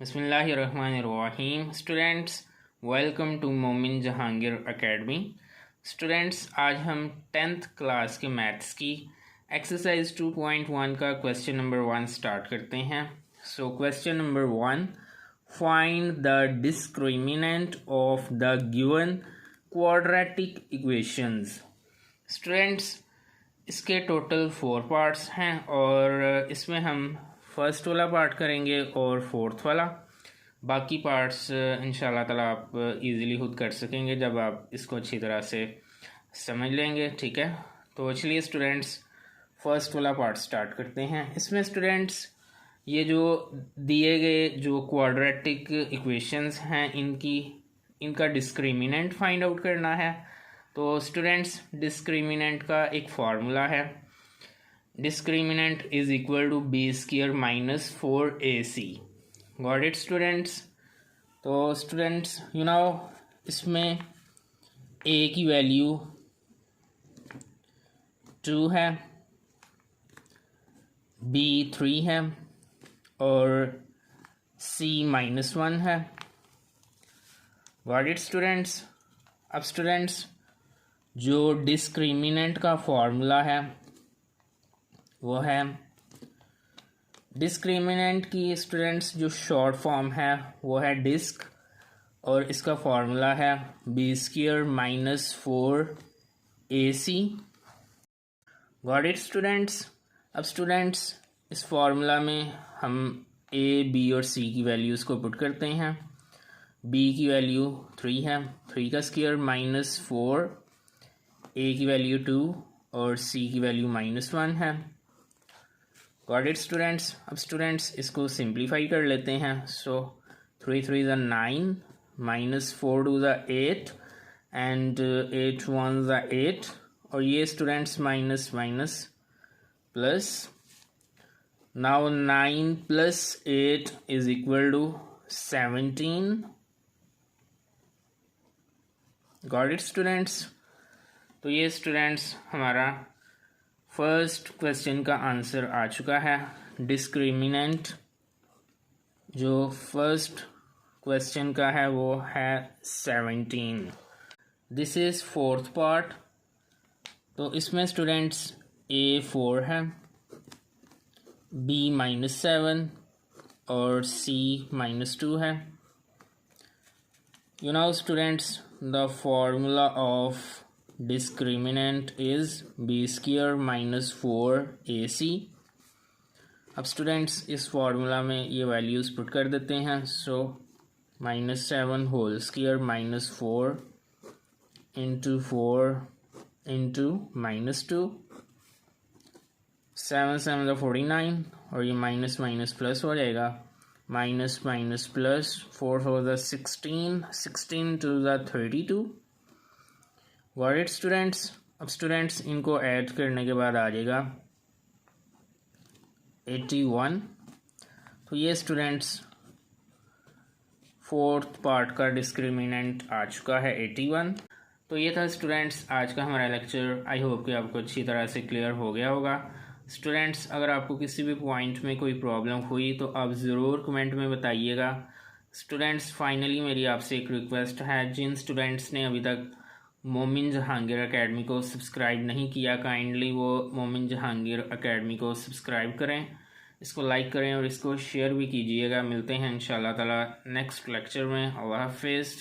बिस्मिल्लाहिर्रहमानिर्रहीम। Students, welcome to मोमिन Jahangir academy. Students, आज हम 10th क्लास के मैथ्स की एक्सरसाइज 2.1 का क्वेश्चन नंबर 1 स्टार्ट करते हैं। So question number 1, find the discriminant of the given quadratic equations. Students, इसके टोटल 4 पार्ट्स हैं और इसमें हम फर्स्ट वाला पार्ट करेंगे और फोर्थ वाला। बाकी पार्ट्स इंशाल्लाह ताला आप इजीली खुद कर सकेंगे जब आप इसको अच्छी तरह से समझ लेंगे। ठीक है, तो चलिए स्टूडेंट्स फर्स्ट वाला पार्ट स्टार्ट करते हैं। इसमें स्टूडेंट्स ये जो दिए गए जो क्वाड्रेटिक इक्वेशंस हैं इनका डिस्क्रिमिनेंट फाइंड आउट करना है। तो स्टूडेंट्स डिस्क्रिमिनेंट का एक फार्मूला है, discriminant is equal to b square minus 4ac। Got it students? तो स्टूडेंट्स इसमें a की वैल्यू 2 है, b 3 है और c -1 है। Got it students? अब स्टूडेंट्स जो डिस्क्रिमिनेंट का फॉर्मूला है वो है, डिस्क्रिमिनेंट की स्टूडेंट्स जो शॉर्ट फॉर्म है वो है डिस्क और इसका फॉर्मूला है B square minus 4ac। Got it students? अब स्टूडेंट्स इस फॉर्मूला में हम a, b और c की वैल्यूज़ को पुट करते हैं। b की वैल्यू 3 है, 3 का स्क्वायर माइनस 4, a की वैल्यू 2 और c की वैल्यू -1 है। Got it students? अब स्टूडेंट्स इसको सिंप्लीफाई कर लेते हैं। सो 3 3 ज़ा 9 माइनस 4 2 ज़ा 8 एंड 8 1 ज़ा 8 और ये students minus minus plus. Now 9 plus 8 is equal to 17। Got it students? तो ये स्टूडेंट्स हमारा फर्स्ट क्वेश्चन का आंसर आ चुका है। डिस्क्रिमिनेंट जो फर्स्ट क्वेश्चन का है वो है 17। This is fourth part. तो इसमें स्टूडेंट्स a 4 है, b -7 और c -2 है। Students the formula of discriminant is b square minus 4ac। अब स्टूडेंट्स इस फॉर्मूला में ये वैल्यूज़ पुट कर देते हैं। So -7 whole square minus 4 into 4 into -2, 7 7 49 और ये माइनस माइनस प्लस हो जाएगा, minus minus plus 4 4 16, 16 2 32। Got it students? अब स्टूडेंट्स इनको ऐड करने के बाद आ जाएगा 81। तो ये स्टूडेंट्स फोर्थ पार्ट का डिस्क्रिमिनेंट आ चुका है 81। तो ये था स्टूडेंट्स आज का हमारा लेक्चर। आई होप कि आपको अच्छी तरह से क्लियर हो गया होगा। स्टूडेंट्स अगर आपको किसी भी पॉइंट में कोई प्रॉब्लम हुई तो आप ज़रूर कमेंट में बताइएगा। स्टूडेंट्स फाइनली मेरी आपसे एक रिक्वेस्ट है, जिन स्टूडेंट्स ने अभी तक मोमिन जहांगीर एकेडमी को सब्सक्राइब नहीं किया, काइंडली वो मोमिन जहांगीर एकेडमी को सब्सक्राइब करें, इसको लाइक करें और इसको शेयर भी कीजिएगा। मिलते हैं इंशाल्लाह ताला नेक्स्ट लेक्चर में। अल्लाह हाफिज़।